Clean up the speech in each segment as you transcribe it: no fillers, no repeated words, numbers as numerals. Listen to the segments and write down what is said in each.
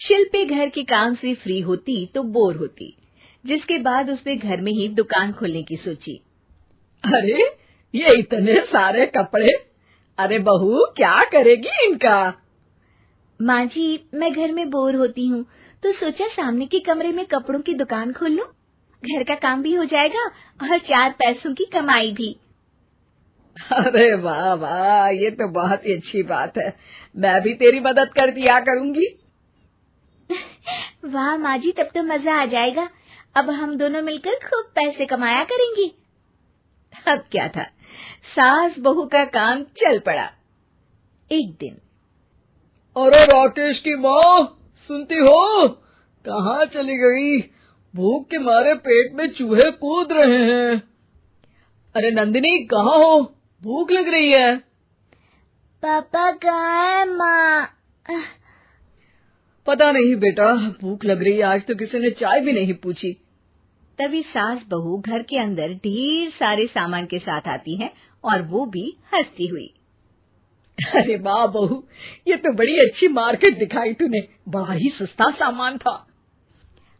शिल्पी घर के काम से फ्री होती तो बोर होती, जिसके बाद उसने घर में ही दुकान खोलने की सोची। अरे ये इतने सारे कपड़े, अरे बहू क्या करेगी इनका? माँ जी, मैं घर में बोर होती हूँ तो सोचा सामने के कमरे में कपड़ों की दुकान खोल लूं। घर का काम भी हो जाएगा और 4 पैसों की कमाई भी। अरे वाह वाह, ये तो बहुत ही अच्छी बात है। मैं भी तेरी मदद कर दिया करूंगी। वाह माँ जी, तब तो मजा आ जाएगा। अब हम दोनों मिलकर खूब पैसे कमाया करेंगे। अब क्या था, सास बहू का काम चल पड़ा। एक दिन, अरे राकेश की माँ, सुनती हो? कहाँ चली गई? भूख के मारे पेट में चूहे कूद रहे हैं। अरे नंदिनी, कहाँ हो? भूख लग रही है। पापा कहाँ है माँ? पता नहीं बेटा, भूख लग रही है। आज तो किसी ने चाय भी नहीं पूछी। तभी सास बहू घर के अंदर ढेर सारे सामान के साथ आती हैं और वो भी हंसती हुई। अरे वाह बहू, ये तो बड़ी अच्छी मार्केट दिखाई तूने। बड़ा ही सस्ता सामान था।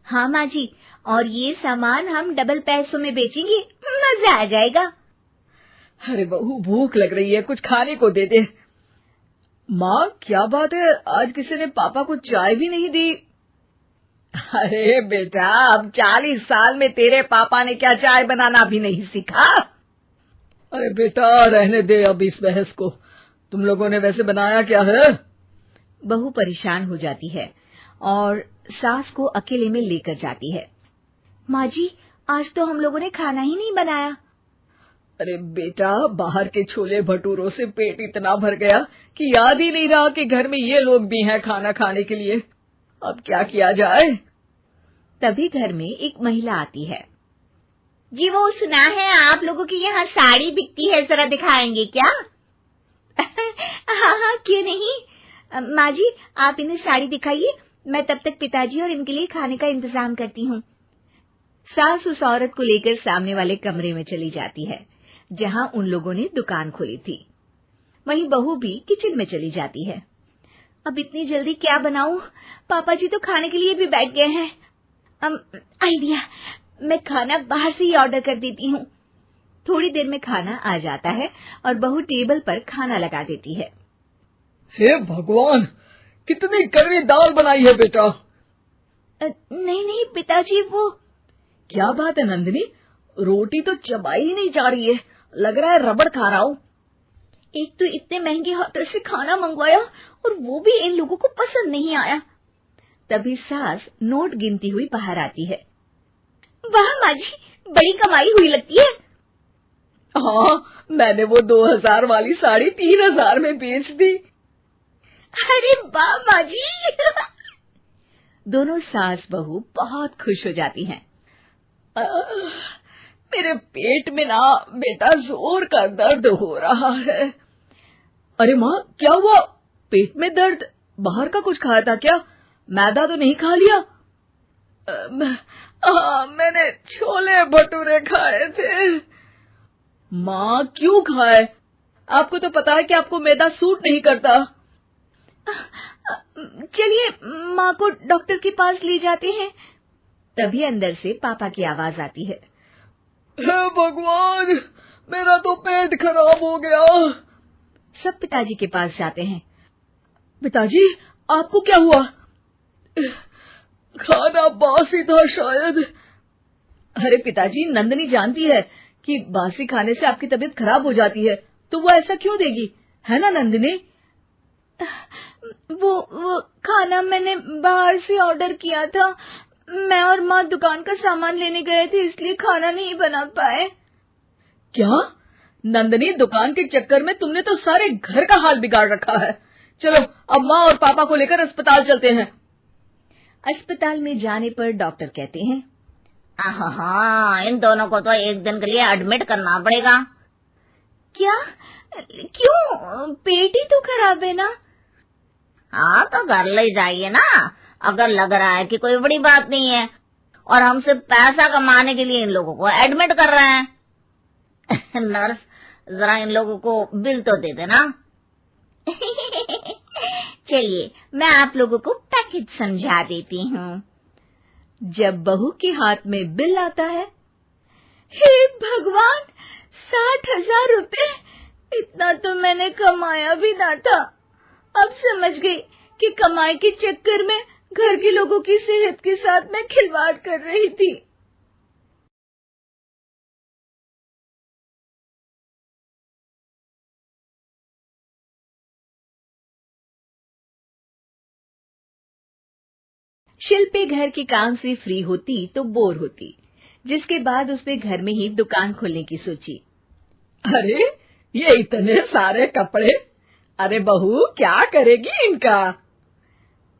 हाँ माँ जी, और ये सामान हम डबल पैसों में बेचेंगे, मजा आ जाएगा। अरे बहू, भूख लग रही है, कुछ खाने को दे दे। माँ क्या बात है, आज किसी ने पापा को चाय भी नहीं दी? अरे बेटा, अब 40 साल में तेरे पापा ने क्या चाय बनाना भी नहीं सीखा? अरे बेटा रहने दे अब इस बहस को। तुम लोगों ने वैसे बनाया क्या है? बहू परेशान हो जाती है और सास को अकेले में लेकर जाती है। माँ जी, आज तो हम लोगों ने खाना ही नहीं बनाया। अरे बेटा, बाहर के छोले भटूरों से पेट इतना भर गया कि याद ही नहीं रहा कि घर में ये लोग भी हैं खाना खाने के लिए। अब क्या किया जाए? तभी घर में एक महिला आती है। जी, वो सुना है आप लोगों की यहाँ साड़ी बिकती है, जरा दिखाएंगे क्या? हाँ हाँ, क्यों नहीं। माँ जी, आप इन्हें साड़ी दिखाइए, मैं तब तक पिताजी और इनके लिए खाने का इंतजाम करती हूँ। सास उस औरत को लेकर सामने वाले कमरे में चली जाती है, जहाँ उन लोगों ने दुकान खोली थी। वहीं बहू भी किचन में चली जाती है। अब इतनी जल्दी क्या बनाऊं? पापा जी तो खाने के लिए भी बैठ गए हैं। आइडिया, मैं खाना बाहर से ही ऑर्डर कर देती हूँ। थोड़ी देर में खाना आ जाता है और बहू टेबल पर खाना लगा देती है। हे भगवान, कितनी कड़वी दाल बनाई है बेटा। नहीं नहीं पिताजी, वो। क्या बात है नंदिनी, रोटी तो चबाई ही नहीं जा रही है, लग रहा है रबड़ खा रहा हूँ। एक तो इतने महंगे होटल से खाना मंगवाया और वो भी इन लोगों को पसंद नहीं आया। तभी सास नोट गिनती हुई बाहर आती है। वाह माँ जी, बड़ी कमाई हुई लगती है। हाँ, मैंने वो 2000 वाली साड़ी 3000 में बेच दी। अरे वाह माँ जी। दोनों सास बहू बहुत खुश हो जाती हैं। मेरे पेट में ना बेटा जोर का दर्द हो रहा है। अरे माँ, क्या हुआ? पेट में दर्द? बाहर का कुछ खाया था क्या? मैदा तो नहीं खा लिया? मैंने छोले भटूरे खाए थे। माँ क्यों खाए? आपको तो पता है कि आपको मैदा सूट नहीं करता। चलिए माँ को डॉक्टर के पास ले जाते हैं। तभी अंदर से पापा की आवाज आती है। हे भगवान, मेरा तो पेट खराब हो गया। सब पिताजी के पास जाते हैं। पिताजी, आपको क्या हुआ? खाना बासी था शायद। अरे पिताजी, नंदिनी जानती है कि बासी खाने से आपकी तबीयत खराब हो जाती है, तो वो ऐसा क्यों देगी, है ना नंदिनी? वो खाना मैंने बाहर से ऑर्डर किया था। मैं और माँ दुकान का सामान लेने गए थे, इसलिए खाना नहीं बना पाए। क्या नंदिनी, दुकान के चक्कर में तुमने तो सारे घर का हाल बिगाड़ रखा है। चलो अब माँ और पापा को लेकर अस्पताल चलते हैं। अस्पताल में जाने पर डॉक्टर कहते हैं, हाँ, इन दोनों को तो एक दिन के लिए एडमिट करना पड़ेगा। क्या? क्यों? पेट ही तो खराब है ना। हाँ, तो घर ले जाइए ना, अगर लग रहा है कि कोई बड़ी बात नहीं है और हम सिर्फ पैसा कमाने के लिए इन लोगों को एडमिट कर रहे हैं। नर्स, जरा इन लोगों को बिल तो दे देना। चलिए मैं आप लोगों को पैकेज समझा देती हूँ। जब बहू के हाथ में बिल आता है, हे भगवान, 60,000 रुपए! इतना तो मैंने कमाया भी ना था। अब समझ गई कि कमाई के चक्कर में घर के लोगों की सेहत के साथ मैं खिलवाड़ कर रही थी। शिल्पी घर के काम से फ्री होती तो बोर होती, जिसके बाद उसने घर में ही दुकान खोलने की सोची। अरे ये इतने सारे कपड़े, अरे बहू क्या करेगी इनका?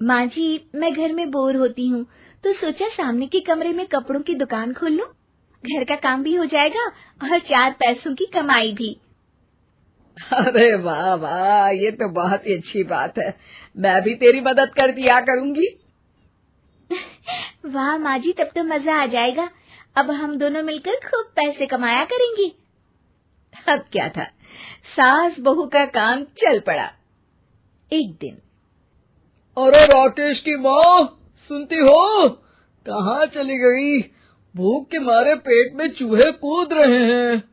माँ जी, मैं घर में बोर होती हूँ तो सोचा सामने के कमरे में कपड़ों की दुकान खोल लूं। घर का काम भी हो जाएगा और 4 पैसों की कमाई भी। अरे वाह वाह, ये तो बहुत ही अच्छी बात है। मैं भी तेरी मदद कर दिया करूंगी। वाह माँ जी, तब तो मजा आ जाएगा। अब हम दोनों मिलकर खूब पैसे कमाया करेंगे। अब क्या था, सास बहू का काम चल पड़ा। एक दिन, अरे राकेश की माँ, सुनती हो? कहाँ चली गई? भूख के मारे पेट में चूहे कूद रहे हैं।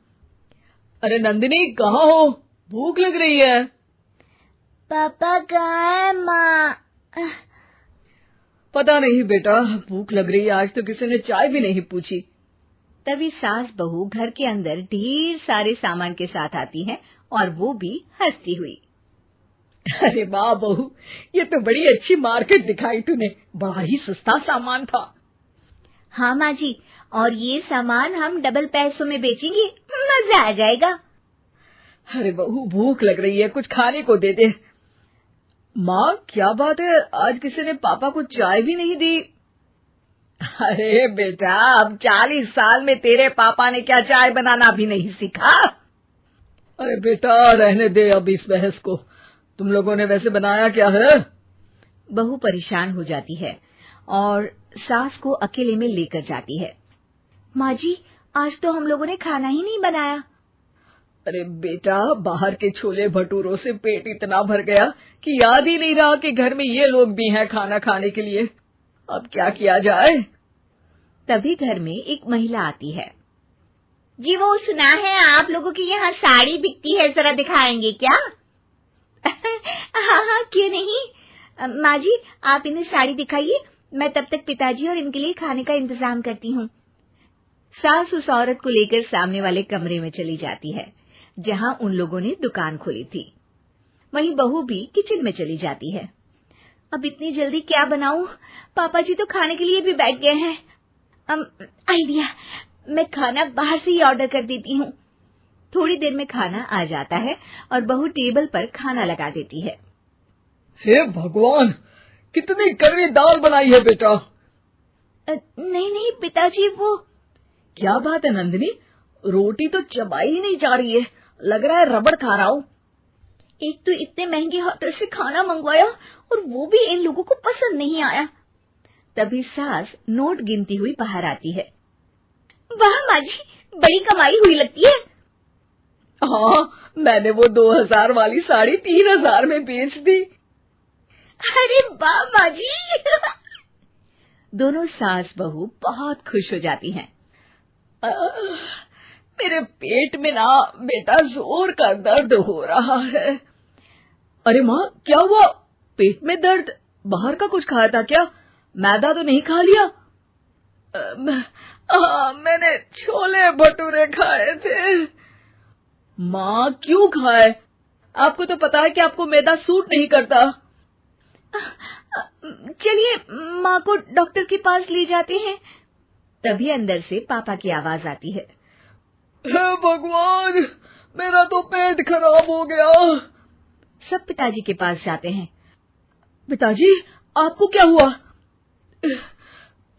अरे नंदिनी, कहाँ हो? भूख लग रही है। पापा कहाँ है माँ? पता नहीं बेटा, भूख लग रही है। आज तो किसी ने चाय भी नहीं पूछी। तभी सास बहू घर के अंदर ढेर सारे सामान के साथ आती हैं और वो भी हंसती हुई। अरे वाह बहू, ये तो बड़ी अच्छी मार्केट दिखाई तूने। बड़ा ही सस्ता सामान था। हाँ माँ जी, और ये सामान हम डबल पैसों में बेचेंगे, मजा आ जाएगा। अरे बहू, भूख लग रही है, कुछ खाने को दे दे। माँ क्या बात है, आज किसी ने पापा को चाय भी नहीं दी? अरे बेटा, अब 40 साल में तेरे पापा ने क्या चाय बनाना भी नहीं सीखा? अरे बेटा रहने दे अब इस बहस को। तुम लोगों ने वैसे बनाया क्या है? बहू परेशान हो जाती है और सास को अकेले में लेकर जाती है। माँ जी, आज तो हम लोगों ने खाना ही नहीं बनाया। अरे बेटा, बाहर के छोले भटूरों से पेट इतना भर गया कि याद ही नहीं रहा कि घर में ये लोग भी हैं खाना खाने के लिए। अब क्या किया जाए? तभी घर में एक महिला आती है। जी, वो सुना है आप लोगों की यहाँ साड़ी बिकती है, जरा दिखाएंगे क्या? हाँ हाँ, क्यों नहीं। माँ जी, आप इन्हें साड़ी दिखाइए, मैं तब तक पिताजी और इनके लिए खाने का इंतजाम करती हूँ। सास उस औरत को लेकर सामने वाले कमरे में चली जाती है, जहाँ उन लोगों ने दुकान खोली थी। वहीं बहू भी किचन में चली जाती है। अब इतनी जल्दी क्या बनाऊं? पापा जी तो खाने के लिए भी बैठ गए हैं। आइडिया, मैं खाना बाहर से ही ऑर्डर कर देती हूँ। थोड़ी देर में खाना आ जाता है और बहू टेबल पर खाना लगा देती है। हे भगवान, कितनी कड़वी दाल बनाई है बेटा। नहीं नहीं पिताजी, वो क्या बात है नंदिनी, रोटी तो चबाई ही नहीं जा रही है, लग रहा है रबड़ खा रहा हूँ। एक तो इतने महंगे होटल से खाना मंगवाया और वो भी इन लोगों को पसंद नहीं आया। तभी सास नोट गिनती हुई बाहर आती है। वाह माँ जी, बड़ी कमाई हुई लगती है। हाँ, मैंने वो 2000 वाली साड़ी 3000 में बेच दी। अरे वाह माँ जी। दोनों सास बहू बहुत खुश हो जाती हैं। मेरे पेट में ना बेटा जोर का दर्द हो रहा है। अरे माँ, क्या हुआ? पेट में दर्द? बाहर का कुछ खाया था क्या? मैदा तो नहीं खा लिया? मैंने छोले भटूरे खाए थे। माँ क्यों खाए? आपको तो पता है कि आपको मैदा सूट नहीं करता। चलिए माँ को डॉक्टर के पास ले जाते हैं। तभी अंदर से पापा की आवाज आती है। हे भगवान, मेरा तो पेट खराब हो गया। सब पिताजी के पास जाते हैं। पिताजी, आपको क्या हुआ?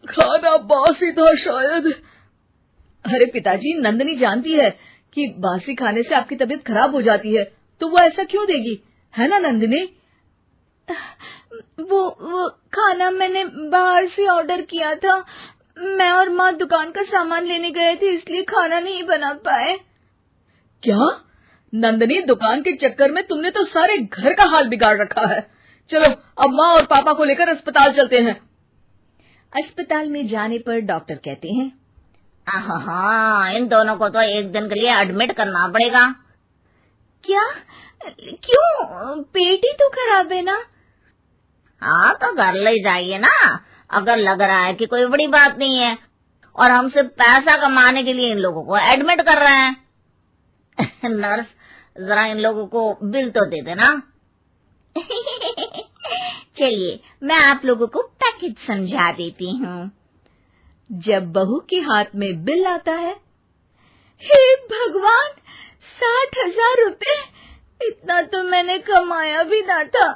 खाना बासी था शायद। अरे पिताजी, नंदिनी जानती है कि बासी खाने से आपकी तबीयत खराब हो जाती है, तो वो ऐसा क्यों देगी, है ना नंदिनी? वो खाना मैंने बाहर से ऑर्डर किया था। मैं और माँ दुकान का सामान लेने गए थे, इसलिए खाना नहीं बना पाए। क्या नंदिनी, दुकान के चक्कर में तुमने तो सारे घर का हाल बिगाड़ रखा है। चलो अब माँ और पापा को लेकर अस्पताल चलते हैं। अस्पताल में जाने पर डॉक्टर कहते हैं, हाँ, इन दोनों को तो एक दिन के लिए एडमिट करना पड़ेगा। क्या? क्यों? पेट ही तो खराब है ना। हाँ तो घर ले जाइए ना, अगर लग रहा है कि कोई बड़ी बात नहीं है और हम सिर्फ पैसा कमाने के लिए इन लोगों को एडमिट कर रहे हैं। नर्स, जरा इन लोगों को बिल तो दे देना। चलिए मैं आप लोगों को पैकेज समझा देती हूँ। जब बहू के हाथ में बिल आता है, हे भगवान, 60,000 रुपए! इतना तो मैंने कमाया भी ना था।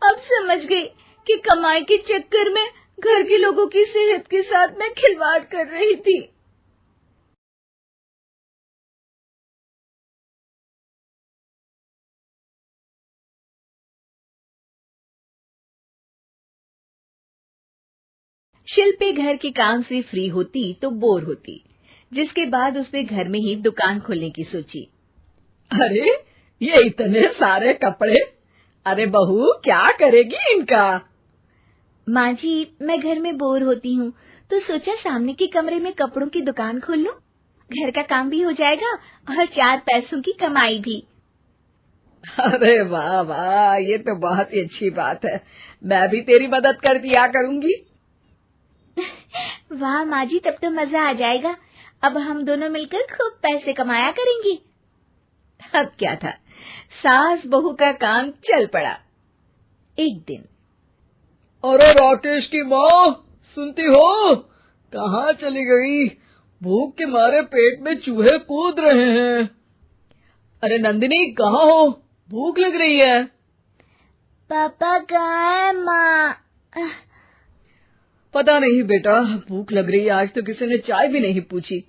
अब समझ गई कि कमाई के चक्कर में घर के लोगों की सेहत के साथ मैं खिलवाड़ कर रही थी। शिल्पी घर के काम से फ्री होती तो बोर होती, जिसके बाद उसने घर में ही दुकान खोलने की सोची। अरे ये इतने सारे कपड़े, अरे बहू क्या करेगी इनका? माँ जी, मैं घर में बोर होती हूँ तो सोचा सामने के कमरे में कपड़ों की दुकान खोल लूं। घर का काम भी हो जाएगा और 4 पैसों की कमाई भी। अरे वाह वाह, ये तो बहुत ही अच्छी बात है। मैं भी तेरी मदद कर दिया करूंगी। वाह माँ जी, तब तो मजा आ जाएगा। अब हम दोनों मिलकर खूब पैसे कमाया करेंगे। अब क्या था, सास बहू का काम चल पड़ा। एक दिन, अरे राकेश की माँ, सुनती हो? कहाँ चली गई? भूख के मारे पेट में चूहे कूद रहे हैं। अरे नंदिनी, कहाँ हो? भूख लग रही है। पापा कहाँ है माँ? पता नहीं बेटा, भूख लग रही है। आज तो किसी ने चाय भी नहीं पूछी।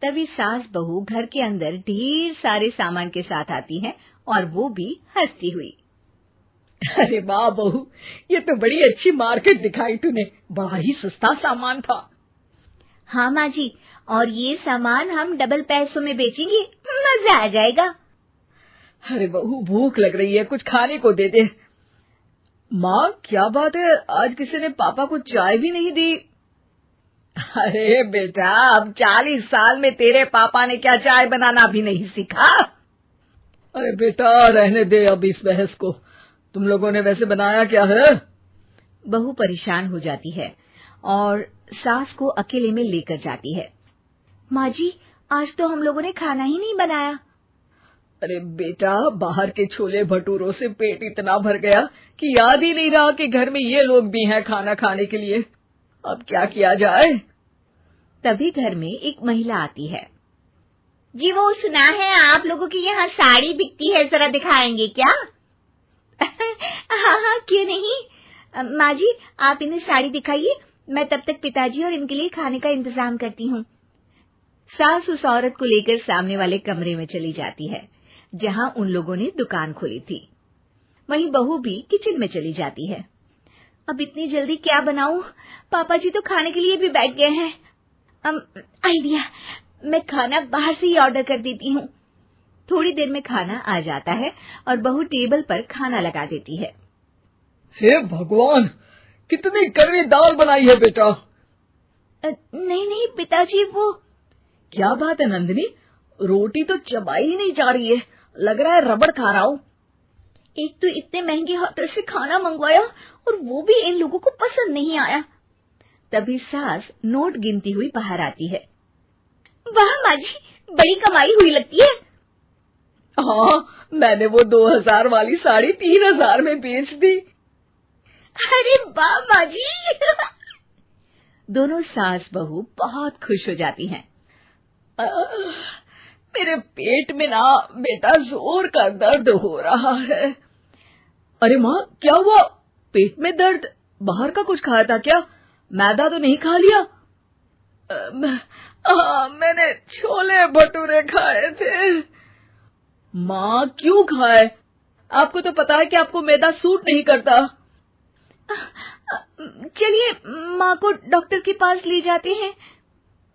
तभी सास बहू घर के अंदर ढेर सारे सामान के साथ आती हैं और वो भी हंसती हुई। अरे वाह बहू, ये तो बड़ी अच्छी मार्केट दिखाई तूने। बड़ा ही सस्ता सामान था। हाँ माँ जी, और ये सामान हम डबल पैसों में बेचेंगे, मजा आ जाएगा। अरे बहू, भूख लग रही है, कुछ खाने को दे दे। माँ क्या बात है, आज किसी ने पापा को चाय भी नहीं दी? अरे बेटा, अब 40 साल में तेरे पापा ने क्या चाय बनाना भी नहीं सीखा? अरे बेटा रहने दे अब इस बहस को। तुम लोगों ने वैसे बनाया क्या है? बहू परेशान हो जाती है और सास को अकेले में लेकर जाती है। माँ जी, आज तो हम लोगों ने खाना ही नहीं बनाया। अरे बेटा, बाहर के छोले भटूरों से पेट इतना भर गया कि याद ही नहीं रहा कि घर में ये लोग भी हैं खाना खाने के लिए। अब क्या किया जाए? तभी घर में एक महिला आती है। जी, वो सुना है आप लोगों की यहाँ साड़ी बिकती है, जरा दिखाएंगे क्या? हाँ हाँ, क्यों नहीं। माँ जी, आप इन्हें साड़ी दिखाइए, मैं तब तक पिताजी और इनके लिए खाने का इंतजाम करती हूँ। सास उस औरत को लेकर सामने वाले कमरे में चली जाती है, जहाँ उन लोगों ने दुकान खोली थी। वहीं बहू भी किचन में चली जाती है। अब इतनी जल्दी क्या बनाऊं? पापा जी तो खाने के लिए भी बैठ गए हैं। आइडिया, मैं खाना बाहर से ही ऑर्डर कर देती हूँ। थोड़ी देर में खाना आ जाता है और बहू टेबल पर खाना लगा देती है। हे भगवान, कितनी कड़वी दाल बनाई है बेटा। नहीं नहीं पिताजी, वो। क्या बात है नंदिनी, रोटी तो चबाई ही नहीं जा रही है, लग रहा है रबड़ खा रहा हूँ। एक तो इतने महंगे होटल से खाना मंगवाया और वो भी इन लोगों को पसंद नहीं आया। तभी सास नोट गिनती हुई बाहर आती है। वाह माँ जी, बड़ी कमाई हुई लगती है। हाँ, मैंने वो 2000 वाली साड़ी 3000 में बेच दी। अरे वाह माँ जी। दोनों सास बहू बहुत खुश हो जाती हैं। मेरे पेट में ना बेटा जोर का दर्द हो रहा है। अरे माँ, क्या हुआ? पेट में दर्द? बाहर का कुछ खाया था क्या? मैदा तो नहीं खा लिया? मैंने छोले भटूरे खाए थे। माँ क्यों खाए? आपको तो पता है कि आपको मैदा सूट नहीं करता। चलिए माँ को डॉक्टर के पास ले जाते हैं।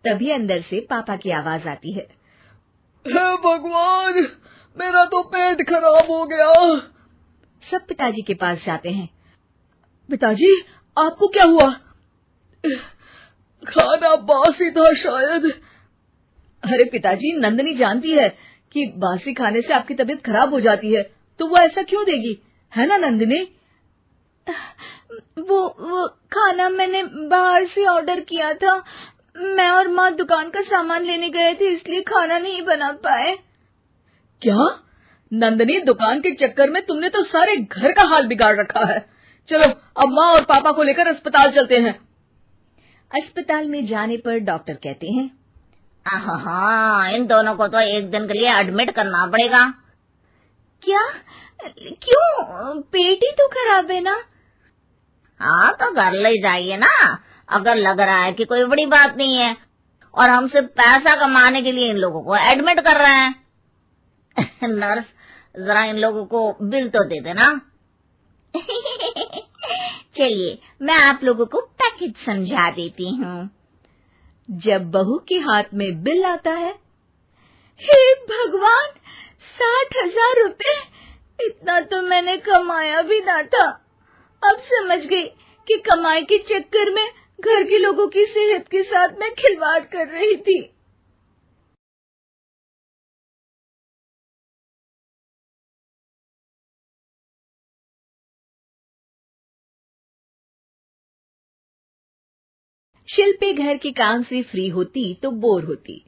तभी अंदर से पापा की आवाज आती है। हे भगवान, मेरा तो पेट खराब हो गया। सब पिताजी के पास जाते हैं। पिताजी, आपको क्या हुआ? खाना बासी था शायद। अरे पिताजी, नंदिनी जानती है कि बासी खाने से आपकी तबीयत खराब हो जाती है, तो वो ऐसा क्यों देगी, है ना नंदिनी? वो खाना मैंने बाहर से ऑर्डर किया था। मैं और माँ दुकान का सामान लेने गए थे, इसलिए खाना नहीं बना पाए। क्या नंदिनी, दुकान के चक्कर में तुमने तो सारे घर का हाल बिगाड़ रखा है। चलो अब माँ और पापा को लेकर अस्पताल चलते हैं। अस्पताल में जाने पर डॉक्टर कहते हैं, हाँ, इन दोनों को तो एक दिन के लिए एडमिट करना पड़ेगा। क्या? क्यों? पेट ही तो खराब है ना। हाँ, तो घर ले जाइए ना, अगर लग रहा है कि कोई बड़ी बात नहीं है और हम सिर्फ पैसा कमाने के लिए इन लोगों को एडमिट कर रहे हैं। नर्स, जरा इन लोगों को बिल तो दे देना। चलिए, मैं आप लोगों को पैकेज समझा देती हूँ। जब बहू के हाथ में बिल आता है, हे भगवान, 60,000 रुपए! इतना तो मैंने कमाया भी ना था। अब समझ गई कि कमाई के चक्कर में घर के लोगों की सेहत के साथ मैं खिलवाड़ कर रही थी। शिल्पी घर के काम से फ्री होती तो बोर होती,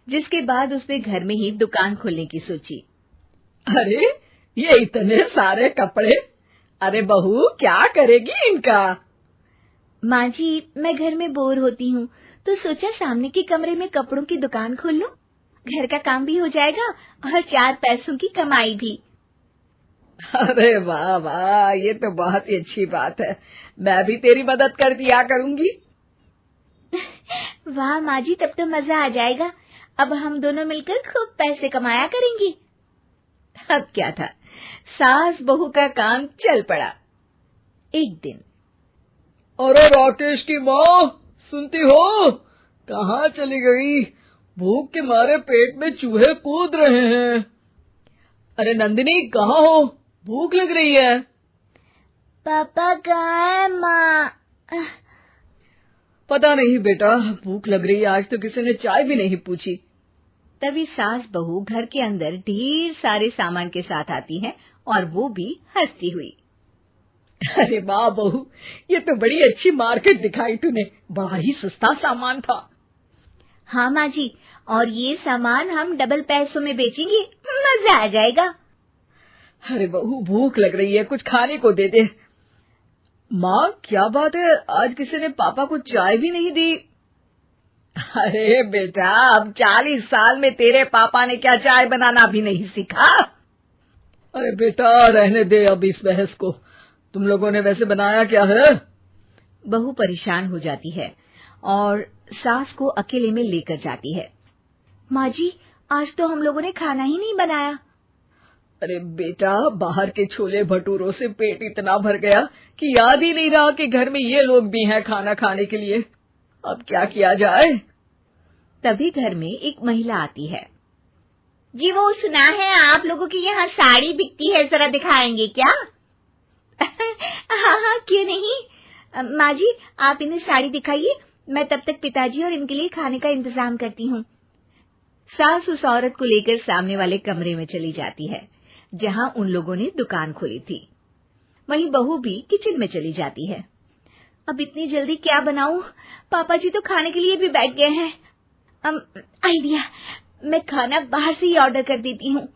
जिसके बाद उसने घर में ही दुकान खोलने की सोची। अरे ये इतने सारे कपड़े, अरे बहू क्या करेगी इनका? माँ जी, मैं घर में बोर होती हूँ, तो सोचा सामने के कमरे में कपड़ों की दुकान खोल लूं। घर का काम भी हो जाएगा और 4 पैसों की कमाई भी। अरे वाह वाह, ये तो बहुत ही अच्छी बात है। मैं भी तेरी मदद कर दिया करूंगी। वाह माँ जी, तब तो मजा आ जाएगा। अब हम दोनों मिलकर खूब पैसे कमाया करेंगे। अब क्या था, सास बहू का काम चल पड़ा। एक दिन, अरे राकेश की माँ, सुनती हो? कहाँ चली गई? भूख के मारे पेट में चूहे कूद रहे हैं। अरे नंदिनी, कहाँ हो? भूख लग रही है। पापा कहाँ है माँ? पता नहीं बेटा, भूख लग रही है। आज तो किसी ने चाय भी नहीं पूछी। तभी सास बहू घर के अंदर ढेर सारे सामान के साथ आती हैं और वो भी हंसती हुई। अरे वाह बहू, ये तो बड़ी अच्छी मार्केट दिखाई तूने। बड़ा ही सस्ता सामान था। हाँ माँ जी, और ये सामान हम डबल पैसों में बेचेंगे, मजा आ जाएगा। अरे बहू, भूख लग रही है, कुछ खाने को दे दे। माँ क्या बात है, आज किसी ने पापा को चाय भी नहीं दी? अरे बेटा, अब 40 साल में तेरे पापा ने क्या चाय बनाना भी नहीं सीखा? अरे बेटा रहने दे अब इस बहस को। तुम लोगों ने वैसे बनाया क्या है? बहू परेशान हो जाती है और सास को अकेले में लेकर जाती है। माँ जी, आज तो हम लोगों ने खाना ही नहीं बनाया। अरे बेटा, बाहर के छोले भटूरों से पेट इतना भर गया कि याद ही नहीं रहा कि घर में ये लोग भी हैं खाना खाने के लिए। अब क्या किया जाए? तभी घर में एक महिला आती है। जी, वो सुना है आप लोगों की यहाँ साड़ी बिकती है, जरा दिखाएंगे क्या? हाँ हाँ, क्यों नहीं। माँ जी, आप इन्हें साड़ी दिखाइए, मैं तब तक पिताजी और इनके लिए खाने का इंतजाम करती हूँ। सास उस औरत को लेकर सामने वाले कमरे में चली जाती है, जहाँ उन लोगों ने दुकान खोली थी। वहीं बहू भी किचन में चली जाती है। अब इतनी जल्दी क्या बनाऊं? पापा जी तो खाने के लिए भी बैठ गए हैं। आइडिया, मैं खाना बाहर से ही ऑर्डर कर देती हूँ।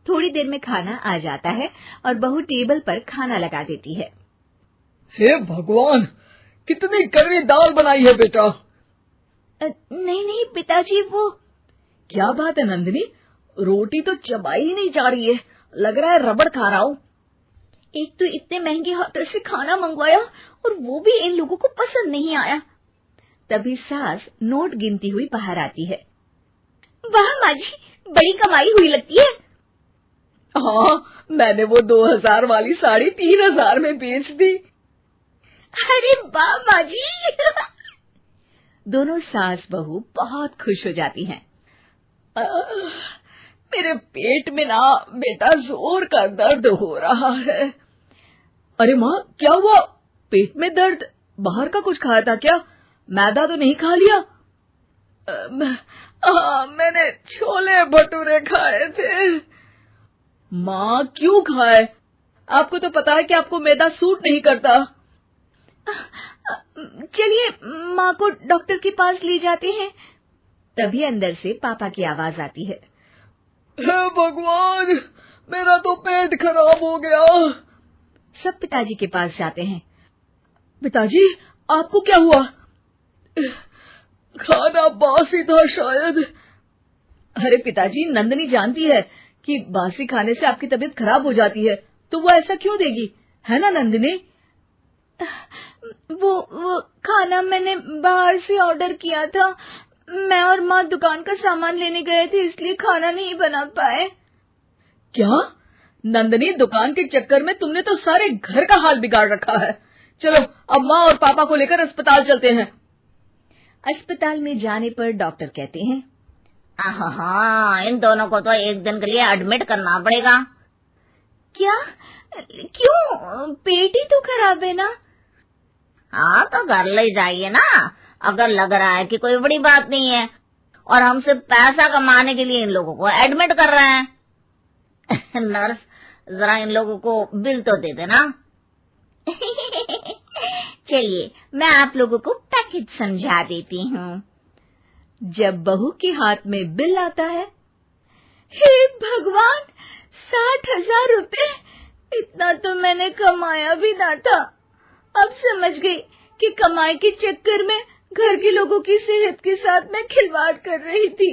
थोड़ी देर में खाना आ जाता है और बहू टेबल पर खाना लगा देती है। हे भगवान, कितनी कड़वी दाल बनाई है बेटा। नहीं नहीं पिताजी, वो क्या बात है नंदिनी, रोटी तो चबाई ही नहीं जा रही है, लग रहा है रबड़ खा रहा हूँ। एक तो इतने महंगे होटल से खाना मंगवाया और वो भी इन लोगों को पसंद नहीं आया। तभी सास नोट गिनती हुई बाहर आती है। वाह माँ जी, बड़ी कमाई हुई लगती है। हाँ, मैंने वो 2000 वाली साड़ी 3000 में बेच दी। अरे वाह माँ जी। दोनों सास बहू बहुत खुश हो जाती हैं। मेरे पेट में ना बेटा जोर का दर्द हो रहा है। अरे माँ, क्या हुआ? पेट में दर्द? बाहर का कुछ खाया था क्या? मैदा तो नहीं खा लिया? मैंने छोले भटूरे खाए थे। माँ, क्यों खाए? आपको तो पता है कि आपको मैदा सूट नहीं करता। चलिए माँ को डॉक्टर के पास ले जाते हैं। तभी अंदर से पापा की आवाज आती है। हे भगवान, मेरा तो पेट खराब हो गया। सब पिताजी के पास जाते हैं। पिताजी, आपको क्या हुआ? खाना बासी था शायद। अरे पिताजी, नंदनी जानती है कि बासी खाने से आपकी तबीयत खराब हो जाती है, तो वो ऐसा क्यों देगी, है ना नंदनी? वो खाना मैंने बाहर से ऑर्डर किया था। मैं और माँ दुकान का सामान लेने गए थे, इसलिए खाना नहीं बना पाए। क्या नंदनी, दुकान के चक्कर में तुमने तो सारे घर का हाल बिगाड़ रखा है। चलो अब माँ और पापा को लेकर अस्पताल चलते हैं। अस्पताल में जाने पर डॉक्टर कहते हैं, हाँ, इन दोनों को तो एक दिन के लिए एडमिट करना पड़ेगा। क्या? क्यों? पेट ही तो खराब है ना। हाँ, तो घर ले जाइए ना, अगर लग रहा है कि कोई बड़ी बात नहीं है और हम सिर्फ पैसा कमाने के लिए इन लोगों को एडमिट कर रहे हैं। नर्स, जरा इन लोगों को बिल तो दे देना। चलिए मैं आप लोगों को पैकेज समझा देती हूँ। जब बहू के हाथ में बिल आता है, हे भगवान, 60,000 रुपए! इतना तो मैंने कमाया भी ना था। अब समझ गई कि कमाई के चक्कर में घर के लोगों की सेहत के साथ मैं खिलवाड़ कर रही थी।